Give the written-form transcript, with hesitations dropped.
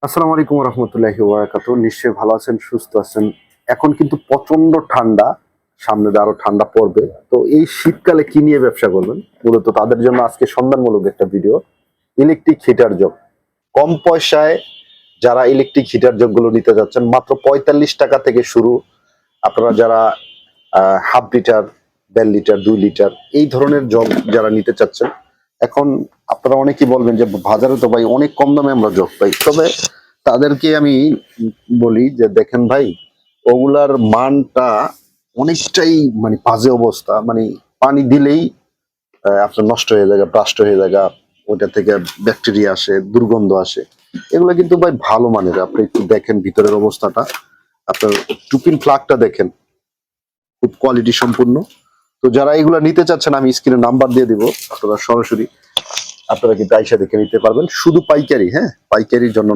আসসালামু আলাইকুম রহমতুল্লাহি ওয়া বারাকাতুহু। নিশ্চয়ই ভালো আছেন, সুস্থ আছেন। এখন কিন্তু প্রচন্ড ঠান্ডা, সামনে দিয়ে আরো ঠান্ডা পড়বে। তো এই শীতকালে কি নিয়ে ব্যবসা করবেন, মূলত তাদের জন্য আজকে সন্ধানমূলক একটা ভিডিও। ইলেকট্রিক হিটার জগ, কম পয়সায় যারা ইলেকট্রিক হিটার জগগুলো নিতে যাচ্ছেন, মাত্র ৪৫ টাকা থেকে শুরু। আপনারা যারা হাফ লিটার, ১.৫ লিটার, ২ লিটার এই ধরনের জগ যারা নিতে চাচ্ছেন, এখন আপনারা অনেকেই বলবেন যে বাজারে তো ভাই অনেক কম দামে আমরা জগ পাই। তবে তাদেরকে আমি বলি যে দেখেন ভাই, ওগুলার মানটা অনেকটাই মানে বাজে অবস্থা। মানে পানি দিলেই আপনার নষ্ট হয়ে যায়, ব্রাস্ট হয়ে যায়, ওইটা থেকে ব্যাকটেরিয়া আসে, দুর্গন্ধ আসে। এগুলো কিন্তু ভাই ভালো মানের। আপনি একটু দেখেন ভিতরের অবস্থাটা, আপনার টুপিন ফ্লাগটা দেখেন, খুব কোয়ালিটি সম্পূর্ণ। তো যারা এগুলা নিতে চাচ্ছেন, আমি স্ক্রিনে নাম্বার দিয়ে দিব, আপনারা সরাসরি আপনারা কিন্তু আইসা দেখে নিতে পারবেন। শুধু পাইকারি, হ্যাঁ, পাইকারির জন্য